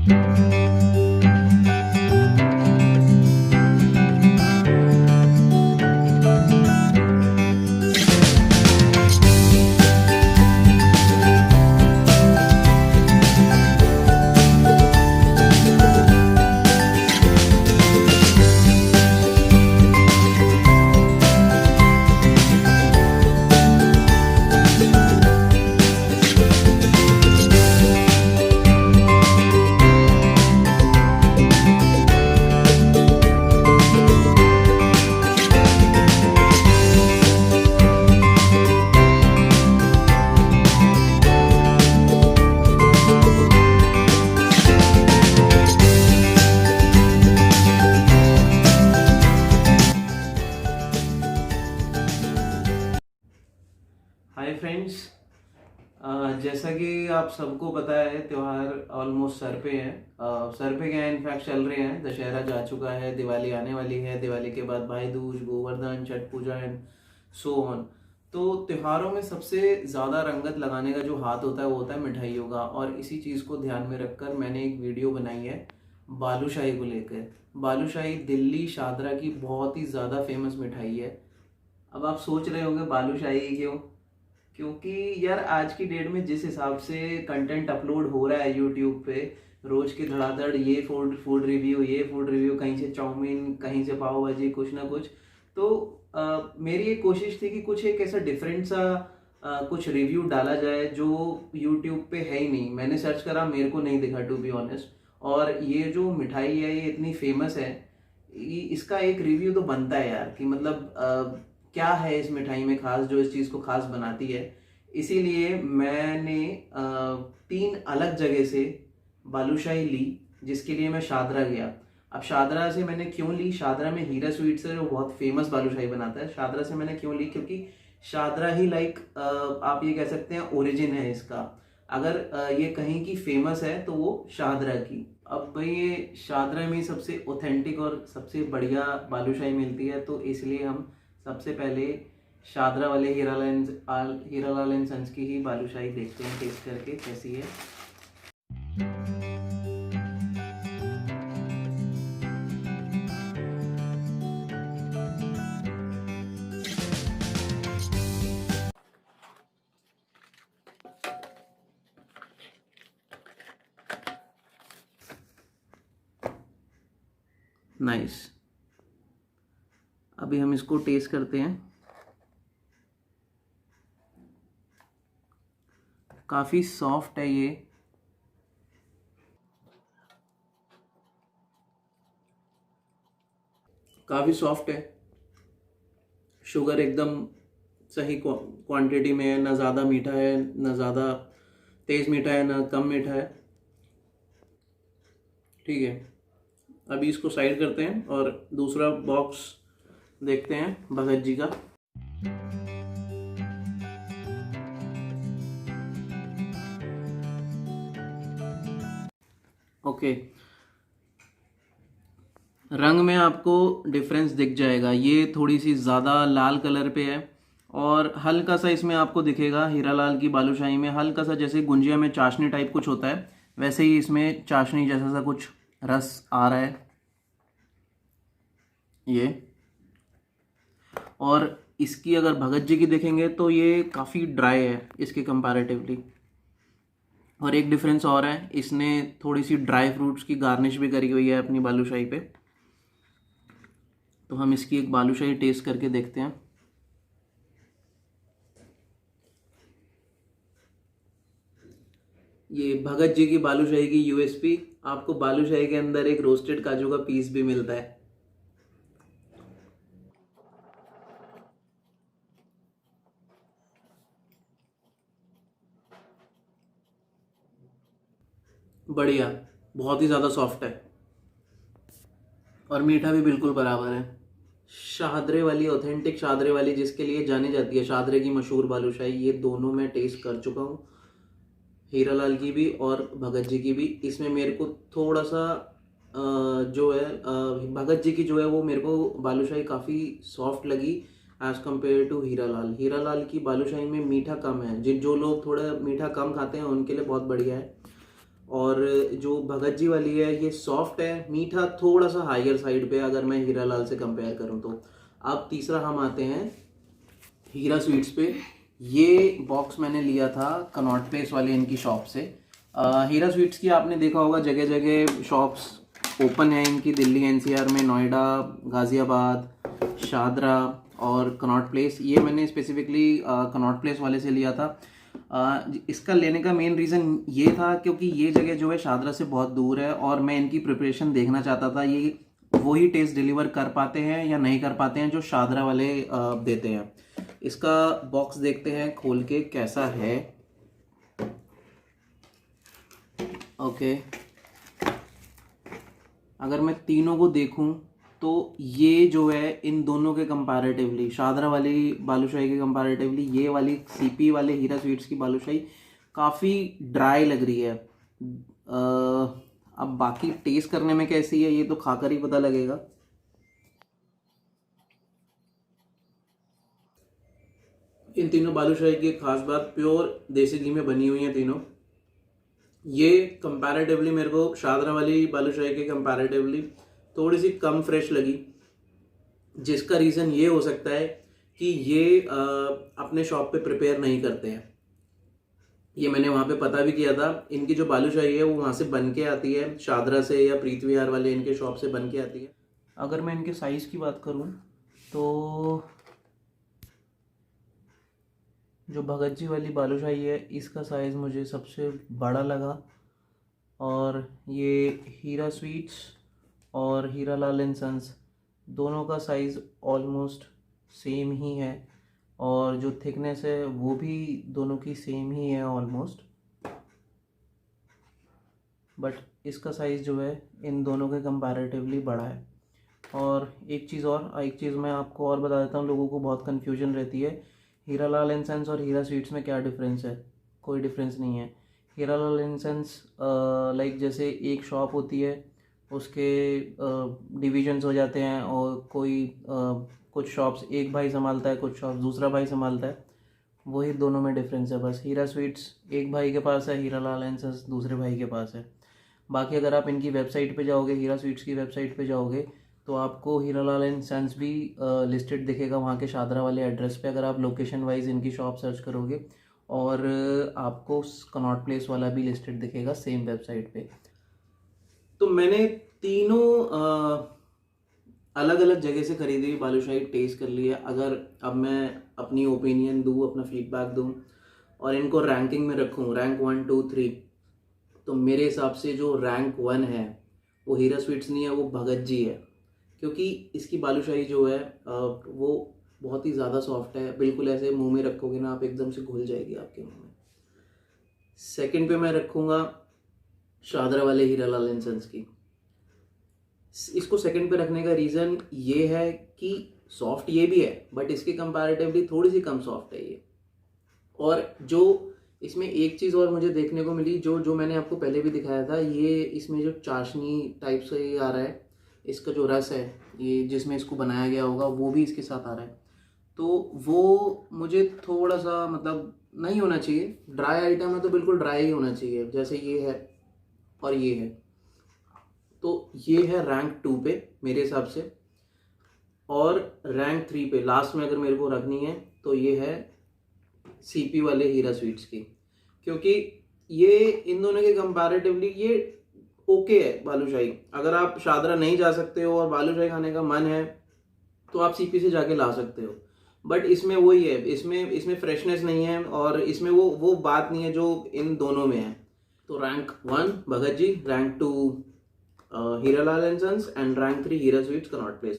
Hi friends, जैसा कि आप सबको पता है त्यौहार ऑलमोस्ट सर पे हैं। सर पे क्या है, इनफैक्ट चल रहे हैं। दशहरा जा चुका है, दिवाली आने वाली है, दिवाली के बाद भाई दूज, गोवर्धन, छठ पूजा एंड सो ऑन। तो त्योहारों में सबसे ज़्यादा रंगत लगाने का जो हाथ होता है वो होता है मिठाइयों का। और इसी चीज़ को ध्यान में रखकर मैंने एक वीडियो बनाई है बालूशाही को लेकर। बालूशाही दिल्ली शादरा की बहुत ही ज़्यादा फेमस मिठाई है। अब आप सोच रहे होंगे बालूशाही क्यों? क्योंकि यार आज की डेट में जिस हिसाब से कंटेंट अपलोड हो रहा है यूट्यूब पे, रोज की धड़ाधड़, ये फूड फूड रिव्यू, ये फूड रिव्यू, कहीं से चाउमीन, कहीं से पाव भाजी, कुछ ना कुछ। तो मेरी एक कोशिश थी कि कुछ एक ऐसा डिफरेंट सा कुछ रिव्यू डाला जाए जो यूट्यूब पे है ही नहीं। मैंने सर्च करा, मेरे को नहीं दिखा टू बी ऑनेस्ट। और ये जो मिठाई है ये इतनी फेमस है, इसका एक रिव्यू तो बनता है यार कि मतलब क्या है इस मिठाई में खास जो इस चीज़ को खास बनाती है। इसीलिए मैंने 3 अलग जगह से बालूशाही ली, जिसके लिए मैं शादरा गया। अब शादरा से मैंने क्यों ली? शादरा में हीरा स्वीट्स है जो बहुत फेमस बालूशाही बनाता है। शादरा से मैंने क्यों ली? क्योंकि शादरा ही आप ये कह सकते हैं ओरिजिन है इसका। अगर ये कहीं की फेमस है तो वो शादरा की। अब भाई ये शादरा में सबसे ऑथेंटिक और सबसे बढ़िया बालूशाही मिलती है, तो इसलिए हम सबसे पहले शादरा वाले हीरालाल एंड सन्स की ही बालूशाही देखते हैं टेस्ट करके कैसी है। नाइस, अभी हम इसको टेस्ट करते हैं। काफ़ी सॉफ्ट है ये, काफ़ी सॉफ्ट है। शुगर एकदम सही क्वांटिटी में है, ना ज़्यादा मीठा है ना ज़्यादा तेज़ मीठा है ना कम मीठा है। ठीक है, अभी इसको साइड करते हैं और दूसरा बॉक्स देखते हैं भगत जी का। ओके, रंग में आपको डिफरेंस दिख जाएगा। ये थोड़ी सी ज़्यादा लाल कलर पे है और हल्का सा इसमें आपको दिखेगा हीरालाल की बालूशाही में हल्का सा, जैसे गुंजिया में चाशनी टाइप कुछ होता है वैसे ही इसमें चाशनी जैसा सा कुछ रस आ रहा है ये। और इसकी अगर भगत जी की देखेंगे तो ये काफ़ी ड्राई है इसके कंपैरेटिवली। और एक डिफरेंस और है, इसने थोड़ी सी ड्राई फ्रूट्स की गार्निश भी करी हुई है अपनी बालूशाही पे। तो हम इसकी एक बालूशाही टेस्ट करके देखते हैं। ये भगत जी की बालूशाही की यूएसपी, आपको बालूशाही के अंदर एक रोस्टेड काजू का पीस भी मिलता है। बढ़िया, बहुत ही ज़्यादा सॉफ्ट है और मीठा भी बिल्कुल बराबर है। शादरे वाली, ऑथेंटिक शादरे वाली जिसके लिए जानी जाती है, शादरे की मशहूर बालूशाही, ये दोनों मैं टेस्ट कर चुका हूँ, हीरालाल की भी और भगत जी की भी। इसमें मेरे को थोड़ा सा जो है भगत जी की जो है वो मेरे को बालूशाही काफ़ी सॉफ्ट लगी as compare to Hiralal. Hiralal की बालूशाही में मीठा कम है, जो लोग थोड़ा मीठा कम खाते हैं उनके लिए बहुत बढ़िया है। और जो भगत जी वाली है ये सॉफ्ट है, मीठा थोड़ा सा हायर साइड पे अगर मैं हीरा लाल से कंपेयर करूँ तो। अब तीसरा हम आते हैं हीरा स्वीट्स पे। ये बॉक्स मैंने लिया था कनॉट प्लेस वाले इनकी शॉप से। हीरा स्वीट्स की आपने देखा होगा जगह जगह शॉप्स ओपन है इनकी, दिल्ली एनसीआर में, नोएडा, गाज़ियाबाद, शादरा और कनॉट प्लेस। ये मैंने स्पेसिफिकली कनॉट प्लेस वाले से लिया था। इसका लेने का मेन रीज़न ये था क्योंकि ये जगह जो है शादरा से बहुत दूर है और मैं इनकी प्रिपरेशन देखना चाहता था ये वही टेस्ट डिलीवर कर पाते हैं या नहीं कर पाते हैं जो शादरा वाले देते हैं। इसका बॉक्स देखते हैं खोल के कैसा है। ओके, अगर मैं तीनों को देखूं तो ये जो है इन दोनों के कंपैरेटिवली, शादरा वाली बालूशाही के कंपैरेटिवली ये वाली सीपी वाले हीरा स्वीट्स की बालूशाही काफ़ी ड्राई लग रही है। अब बाकी टेस्ट करने में कैसी है ये तो खाकर ही पता लगेगा। इन तीनों बालूशाही की एक खास बात, प्योर देसी घी में बनी हुई है तीनों। ये कंपैरेटिवली मेरे को शादरा वाली बालूशाही के कंपैरेटिवली थोड़ी सी कम फ्रेश लगी, जिसका रीज़न ये हो सकता है कि ये अपने शॉप पे प्रिपेयर नहीं करते हैं। ये मैंने वहाँ पे पता भी किया था, इनकी जो बालूशाही है वो वहाँ से बन के आती है, शादरा से या प्रीत विहार वाले इनके शॉप से बन के आती है। अगर मैं इनके साइज़ की बात करूँ तो जो भगत जी वाली बालूशाही है इसका साइज़ मुझे सबसे बड़ा लगा, और ये हीरा स्वीट्स और हीरा लाल एंड सन्स दोनों का साइज़ ऑलमोस्ट सेम ही है, और जो थिकनेस है वो भी दोनों की सेम ही है ऑलमोस्ट, बट इसका साइज़ जो है इन दोनों के कंपैरेटिवली बड़ा है। और एक चीज़ मैं आपको और बता देता हूँ, लोगों को बहुत कन्फ्यूजन रहती है हीरा लाल एंड सन्स और हीरा स्वीट्स में क्या डिफरेंस है। कोई डिफरेंस नहीं है। हीरा लाल एंड सन्स लाइक जैसे एक शॉप होती है, उसके डिविजन्स हो जाते हैं, और कुछ शॉप्स एक भाई संभालता है, कुछ शॉप्स दूसरा भाई संभालता है, वही दोनों में डिफरेंस है बस। हीरा स्वीट्स एक भाई के पास है, हीरा लाल एंड सन्स दूसरे भाई के पास है। बाकी अगर आप इनकी वेबसाइट पे जाओगे, हीरा स्वीट्स की वेबसाइट पे जाओगे, तो आपको हीरा लाल एंड सन्स भी लिस्टेड दिखेगा वहाँ के शादरा वाले एड्रेस पे, अगर आप लोकेशन वाइज इनकी शॉप सर्च करोगे, और आपको कनॉट प्लेस वाला भी लिस्टेड दिखेगा सेम वेबसाइट पे। तो मैंने तीनों अलग अलग जगह से खरीदी हुई बालूशाही टेस्ट कर ली है। अगर अब मैं अपनी ओपिनियन दूँ, अपना फीडबैक दूँ और इनको रैंकिंग में रखूँ, रैंक 1 2 3, तो मेरे हिसाब से जो रैंक 1 है वो हीरा स्वीट्स नहीं है, वो भगत जी है, क्योंकि इसकी बालूशाही जो है वो बहुत ही ज़्यादा सॉफ्ट है, बिल्कुल ऐसे मुंह में रखोगे ना आप एकदम से घुल जाएगी आपके मुंह में। सेकंड पे मैं रखूँगा शादरा वाले हीरा लाल एंड सन्स की। इसको सेकंड पे रखने का रीज़न ये है कि सॉफ्ट ये भी है, बट इसके कंपैरेटिवली थोड़ी सी कम सॉफ्ट है ये। और जो इसमें एक चीज़ और मुझे देखने को मिली, जो मैंने आपको पहले भी दिखाया था, ये इसमें जो चाशनी टाइप से ये आ रहा है, इसका जो रस है ये जिसमें इसको बनाया गया होगा वो भी इसके साथ आ रहा है, तो वो मुझे थोड़ा सा मतलब नहीं होना चाहिए। ड्राई आइटम है तो बिल्कुल ड्राई ही होना चाहिए, जैसे ये है और ये है, तो ये है रैंक 2 पे मेरे हिसाब से। और रैंक 3 पे लास्ट में अगर मेरे को रखनी है तो ये है सीपी वाले हीरा स्वीट्स की, क्योंकि ये इन दोनों के कंपैरेटिवली ये ओके है बालूशाही। अगर आप शादरा नहीं जा सकते हो और बालूशाही खाने का मन है तो आप सीपी से जाके ला सकते हो, बट इसमें वही है, इसमें फ्रेशनेस नहीं है और इसमें वो बात नहीं है जो इन दोनों में है। तो rank 1 Bhagat ji, rank 2 Hira Lal and sons, and rank 3 Hira sweets Connaught place.